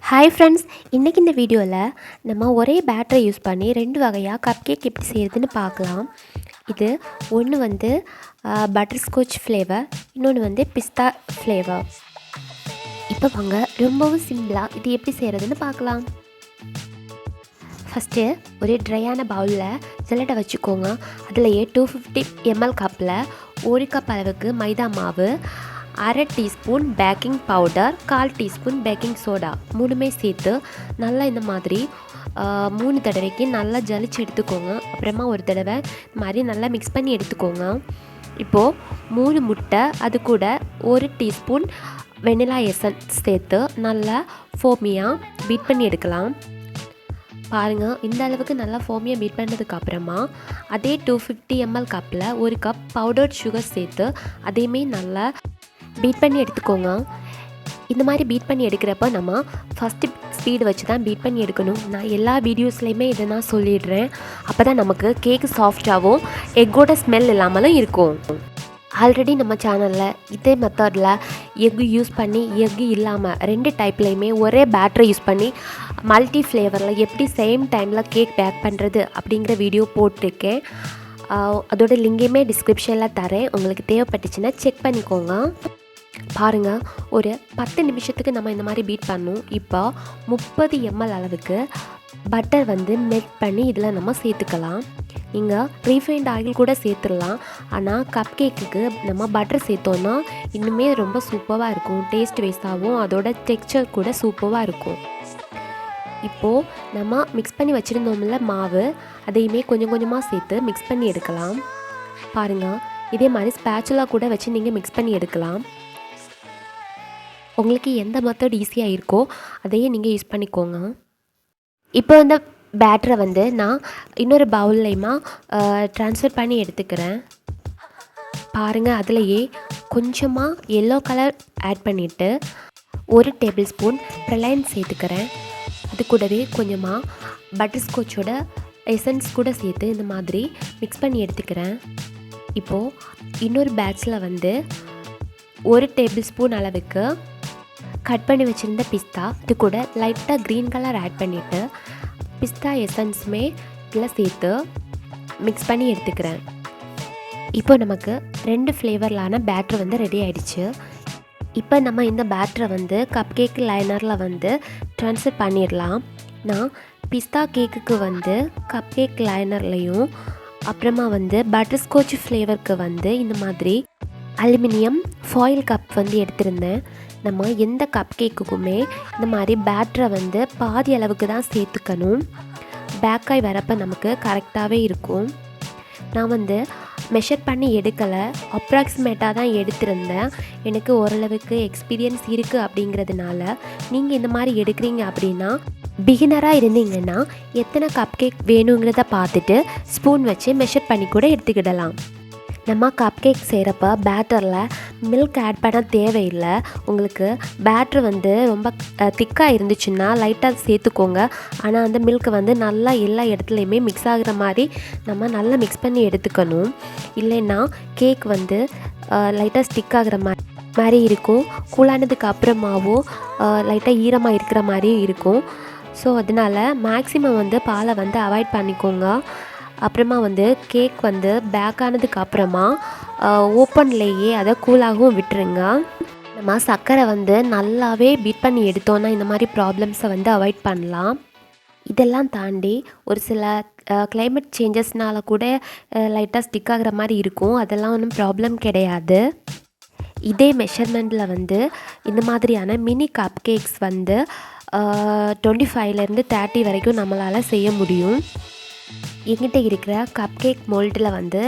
Hi friends, இன்றைக்கி இந்த வீடியோவில் நம்ம ஒரே பேட்டரை யூஸ் பண்ணி 2 வகையாக கப்கேக் எப்படி செய்கிறதுன்னு பார்க்கலாம். இது ஒன்று வந்து பட்டர்ஸ்காட்ச் ஃப்ளேவர், இன்னொன்று வந்து பிஸ்தா ஃப்ளேவர். இப்போ வாங்க ரொம்பவும் சிம்பிளாக இது எப்படி செய்கிறதுன்னு பார்க்கலாம். ஃபஸ்ட்டு ஒரு ட்ரையான பவுலில் ஜல்லடை வச்சுக்கோங்க. அதிலேயே 250 ml கப்பில் 1 கப் அளவுக்கு மைதா மாவு, அரை teaspoon baking powder, 1/4 teaspoon baking soda மூணுமே சேர்த்து நல்லா இந்த மாதிரி 3 தடவைக்கு நல்லா ஜலிச்சு எடுத்துக்கோங்க. அப்புறமா ஒரு தடவை இந்த மாதிரி நல்லா மிக்ஸ் பண்ணி எடுத்துக்கோங்க. இப்போது 3 முட்டை, அது கூட 1 டீஸ்பூன் வெனிலா எசன்ஸ் சேர்த்து நல்லா ஃபோமியாக பீட் பண்ணி எடுக்கலாம். பாருங்கள், இந்த அளவுக்கு நல்லா ஃபோமியாக பீட் பண்ணதுக்கப்புறமா அதே 250 ml கப்பில் 1 கப் பவுடர்ட் சுகர் சேர்த்து அதையுமே நல்லா பீட் பண்ணி எடுத்துக்கோங்க. இந்த மாதிரி பீட் பண்ணி எடுக்கிறப்ப நம்ம ஃபஸ்ட்டு ஸ்பீடு வச்சு தான் பீட் பண்ணி எடுக்கணும். நான் எல்லா வீடியோஸ்லேயுமே இதை நான் சொல்லிடுறேன். அப்போ தான் நமக்கு கேக்கு சாஃப்டாகவும் எக்கோட ஸ்மெல் இல்லாமலும் இருக்கும். ஆல்ரெடி நம்ம சேனலில் இதே மெத்தடில் எக்கு யூஸ் பண்ணி எக்கு இல்லாமல் 2 டைப்லேயுமே ஒரே பேட்டரை யூஸ் பண்ணி மல்டி ஃப்ளேவரில் எப்படி சேம் டைமில் கேக் பேக் பண்ணுறது அப்படிங்கிற வீடியோ போட்டிருக்கேன். அதோட லிங்கையுமே டிஸ்கிரிப்ஷனில் தரேன், உங்களுக்கு தேவைப்பட்டுச்சுன்னா செக் பண்ணிக்கோங்க. பாருங்கள், ஒரு 10 நிமிஷத்துக்கு நம்ம இந்த மாதிரி பீட் பண்ணணும். இப்போ 30 ml அளவுக்கு பட்டர் வந்து மெல்ட் பண்ணி இதில் நம்ம சேர்த்துக்கலாம். நீங்கள் ரீஃபைண்ட் ஆயில் கூட சேர்த்துடலாம். ஆனால் கப் கேக்குக்கு நம்ம பட்டர் சேர்த்தோன்னா இன்னுமே ரொம்ப சூப்பராக இருக்கும். டேஸ்ட் வைஸாகவும் அதோட டெக்ஸ்சர் கூட சூப்பராக இருக்கும். இப்போது நம்ம மிக்ஸ் பண்ணி வச்சுருந்தோம்ல மாவு, அதையுமே கொஞ்சம் கொஞ்சமாக சேர்த்து மிக்ஸ் பண்ணி எடுக்கலாம். பாருங்கள், இதே மாதிரி ஸ்பேச்சுலா கூட வச்சு நீங்கள் மிக்ஸ் பண்ணி எடுக்கலாம். உங்களுக்கு எந்த மெத்தட் ஈஸியாக இருக்கோ அதையே நீங்கள் யூஸ் பண்ணிக்கோங்க. இப்போ இந்த பேட்டரை வந்து நான் இன்னொரு பவுல்லையுமா ட்ரான்ஸ்ஃபர் பண்ணி எடுத்துக்கிறேன். பாருங்கள், அதிலையே கொஞ்சமாக எல்லோ கலர் ஆட் பண்ணிவிட்டு 1 டேபிள் ஸ்பூன் ப்ரலைன் சேர்த்துக்கிறேன். அது கூடவே கொஞ்சமாக பட்டர்ஸ்காட்சோட எசன்ஸ் கூட சேர்த்து இந்த மாதிரி மிக்ஸ் பண்ணி எடுத்துக்கிறேன். இப்போது இன்னொரு பேட்சில் வந்து 1 டேபிள் ஸ்பூன் அளவுக்கு கட் பண்ணி வச்சுருந்த பிஸ்தா, இது கூட லைட்டாக க்ரீன் கலர் ஆட் பண்ணிவிட்டு பிஸ்தா எசன்ஸுமே இதில் சேர்த்து மிக்ஸ் பண்ணி எடுத்துக்கிறேன். இப்போ நமக்கு 2 ஃப்ளேவர்லான பேட்டர் வந்து ரெடி ஆகிடுச்சு. இப்போ நம்ம இந்த பேட்டரை வந்து கப் கேக் லைனரில் வந்து ட்ரான்ஸ்ஃபர் பண்ணிடலாம். நான் பிஸ்தா கேக்குக்கு வந்து கப் கேக் லைனர்லையும், அப்புறமா வந்து பட்டர்ஸ்காட்ச் ஃப்ளேவருக்கு வந்து இந்த மாதிரி அலுமினியம் ஃபாயில் கப் வந்து எடுத்திருந்தேன். நம்ம எந்த கப் கேக்குக்குமே இந்த மாதிரி பேட்டரை வந்து பாதி அளவுக்கு தான் சேர்த்துக்கணும். பேக்காய் வரப்போ நமக்கு கரெக்டாகவே இருக்கும். நான் வந்து மெஷர் பண்ணி எடுக்கலை, அப்ராக்சிமேட்டாக தான் எடுத்திருந்தேன். எனக்கு ஓரளவுக்கு எக்ஸ்பீரியன்ஸ் இருக்குது அப்படிங்கிறதுனால நீங்கள் இந்த மாதிரி எடுக்கிறீங்க அப்படின்னா, பிகினராக இருந்தீங்கன்னா எத்தனை கப் கேக் வேணுங்கிறத பார்த்துட்டு ஸ்பூன் வச்சு மெஷர் பண்ணி கூட எடுத்துக்கிடலாம். நம்ம கப் கேக் செய்கிறப்ப பேட்டரில் மில்க் ஆட் பண்ண தேவையில்லை. உங்களுக்கு பேட்டர் வந்து ரொம்ப திக்காக இருந்துச்சுன்னா லைட்டாக சேர்த்துக்கோங்க. ஆனால் அந்த மில்க் வந்து நல்லா எல்லா இடத்துலையுமே மிக்ஸ் ஆகிற மாதிரி நம்ம நல்லா மிக்ஸ் பண்ணி எடுத்துக்கணும். இல்லைன்னா கேக் வந்து லைட்டாக ஸ்டிக் ஆகிற மாதிரி இருக்கும். கூலானதுக்கு அப்புறமாவும் லைட்டாக ஈரமாக இருக்கிற மாதிரியும் இருக்கும். ஸோ அதனால் மேக்ஸிமம் வந்து பாலை வந்து அவாய்ட் பண்ணிக்கோங்க. அப்புறமா வந்து கேக் வந்து பேக் ஆனதுக்கு அப்புறமா ஓப்பன்லேயே அதை கூலாகவும் விட்டுருங்க. நம்ம சர்க்கரை வந்து நல்லாவே பீட் பண்ணி எடுத்தோன்னா இந்த மாதிரி ப்ராப்ளம்ஸை வந்து அவாய்ட் பண்ணலாம். இதெல்லாம் தாண்டி ஒரு சில கிளைமேட் சேஞ்சஸ்னால கூட லைட்டாக ஸ்டிக் ஆகிற மாதிரி இருக்கும். அதெல்லாம் ஒன்றும் ப்ராப்ளம் கிடையாது. இதே மெஷர்மெண்ட்டில் வந்து இந்த மாதிரியான மினி கப் கேக்ஸ் வந்து 25லேருந்து 30 வரைக்கும் நம்மளால் செய்ய முடியும். என்கிட்ட இருக்கிற கப் கேக் மோல்டில் வந்து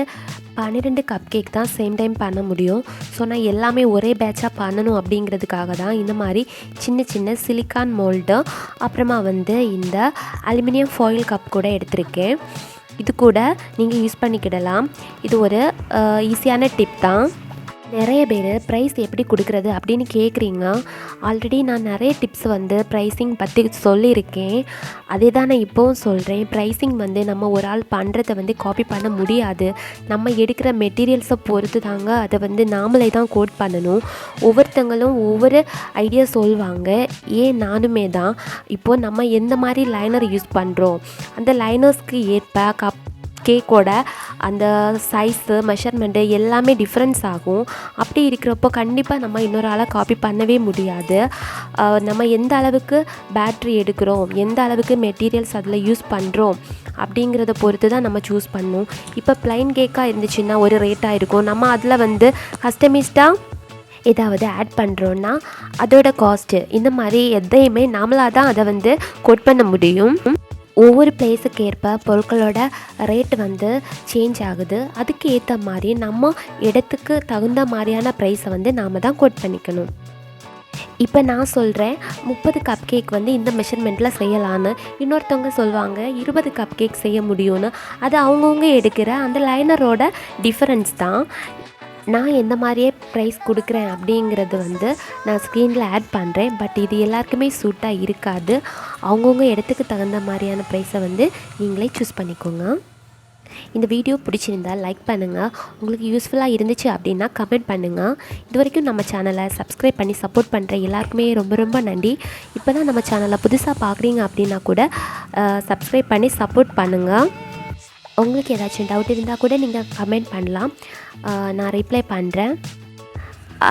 12 கப் கேக் தான் சேம் டைம் பண்ண முடியும். ஸோ நான் எல்லாமே ஒரே பேட்சாக பண்ணணும் அப்படிங்கிறதுக்காக தான் இந்த மாதிரி சின்ன சின்ன சிலிக்கான் மோல்டு, அப்புறமா வந்து இந்த அலுமினியம் ஃபாயில் கப் கூட எடுத்திருக்கேன். இது கூட நீங்கள் யூஸ் பண்ணிக்கிடலாம். இது ஒரு ஈஸியான டிப் தான். நிறைய பேர் ப்ரைஸ் எப்படி கொடுக்குறது அப்படின்னு கேட்குறீங்க. ஆல்ரெடி நான் நிறைய டிப்ஸ் வந்து ப்ரைஸிங் பற்றி சொல்லியிருக்கேன். அதே தான் நான் இப்போவும் சொல்கிறேன். ப்ரைஸிங் வந்து நம்ம ஒரு ஆள் பண்ணுறத வந்து காப்பி பண்ண முடியாது. நம்ம எடுக்கிற மெட்டீரியல்ஸை பொறுத்து தாங்க அதை வந்து நாமளே தான் கோட் பண்ணணும். ஒவ்வொருத்தங்களும் ஒவ்வொரு ஐடியா சொல்லுவாங்க. நானுமே தான். இப்போது நம்ம எந்த மாதிரி லைனர் யூஸ் பண்ணுறோம், அந்த லைனர்ஸ்க்கு ஏற்ப கேக்கோட அந்த சைஸு மெஷர்மெண்ட்டு எல்லாமே டிஃப்ரென்ஸ் ஆகும். அப்படி இருக்கிறப்போ கண்டிப்பாக நம்ம இன்னொரு ஆளை காப்பி பண்ணவே முடியாது. நம்ம எந்த அளவுக்கு பேட்ரி எடுக்கிறோம், எந்த அளவுக்கு மெட்டீரியல்ஸ் அதில் யூஸ் பண்ணுறோம் அப்படிங்கிறத பொறுத்து தான் நம்ம சூஸ் பண்ணணும். இப்போ ப்ளைன் கேக்காக இருந்துச்சுன்னா ஒரு ரேட்டாக இருக்கும். நம்ம அதில் வந்து கஸ்டமைஸ்டாக ஏதாவது ஆட் பண்ணுறோன்னா அதோட காஸ்ட்டு, இந்த மாதிரி எதையுமே நாமளாக தான் அதை வந்து கோட் பண்ண முடியும். ஒவ்வொரு பிளேஸுக்கு ஏற்ப பொருட்களோட ரேட் வந்து சேஞ்ச் ஆகுது. அதுக்கு ஏற்ற மாதிரி நம்ம இடத்துக்கு தகுந்த மாதிரியான ப்ரைஸை வந்து நாம் தான் கோட் பண்ணிக்கணும். இப்போ நான் சொல்கிறேன் 30 கப் கேக் வந்து இந்த மெஷர்மெண்ட்டில் செய்யலான்னு. இன்னொருத்தவங்க சொல்லுவாங்க 20 கப் கேக் செய்ய முடியும்னு. அது அவங்கவுங்க எடுக்கிற அந்த லைனரோட டிஃபரன்ஸ் தான். நான் எந்த மாதிரியே ப்ரைஸ் கொடுக்குறேன் அப்படிங்கிறது வந்து நான் ஸ்க்ரீனில் ஆட் பண்ணுறேன். பட் இது எல்லாருக்குமே சூட்டாக இருக்காது. அவங்கவுங்க இடத்துக்கு தகுந்த மாதிரியான ப்ரைஸை வந்து நீங்களே சூஸ் பண்ணிக்கோங்க. இந்த வீடியோ பிடிச்சிருந்தால் லைக் பண்ணுங்கள். உங்களுக்கு யூஸ்ஃபுல்லாக இருந்துச்சு அப்படின்னா கமெண்ட் பண்ணுங்கள். இது வரைக்கும் நம்ம சேனலை சப்ஸ்கிரைப் பண்ணி சப்போர்ட் பண்ணுற எல்லாருக்குமே ரொம்ப ரொம்ப நன்றி. இப்போ தான் நம்ம சேனலை புதுசாக பார்க்குறீங்க அப்படின்னா கூட சப்ஸ்கிரைப் பண்ணி சப்போர்ட் பண்ணுங்கள். உங்களுக்கு ஏதாச்சும் டவுட் இருந்தால் கூட நீங்கள் கமெண்ட் பண்ணலாம், நான் ரிப்ளை பண்ணுறேன்.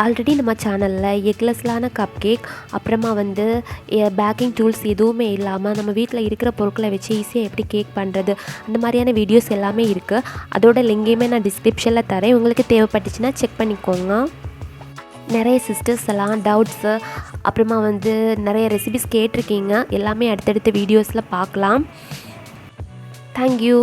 ஆல்ரெடி நம்ம சேனலில் எக்லெஸ்லான கப் கேக், அப்புறமா வந்து பேக்கிங் டூல்ஸ் எதுவுமே இல்லாமல் நம்ம வீட்டில் இருக்கிற பொருட்களை வச்சு ஈஸியாக எப்படி கேக் பண்ணுறது, அந்த மாதிரியான வீடியோஸ் எல்லாமே இருக்குது. அதோட லிங்கையுமே நான் டிஸ்கிரிப்ஷனில் தரேன். உங்களுக்கு தேவைப்பட்டுச்சுன்னா செக் பண்ணிக்கோங்க. நிறைய சிஸ்டர்ஸ் எல்லாம் டவுட்ஸு, அப்புறமா வந்து நிறைய ரெசிபிஸ் கேட்டிருக்கீங்க. எல்லாமே அடுத்தடுத்த வீடியோஸில் பார்க்கலாம். தேங்க்யூ.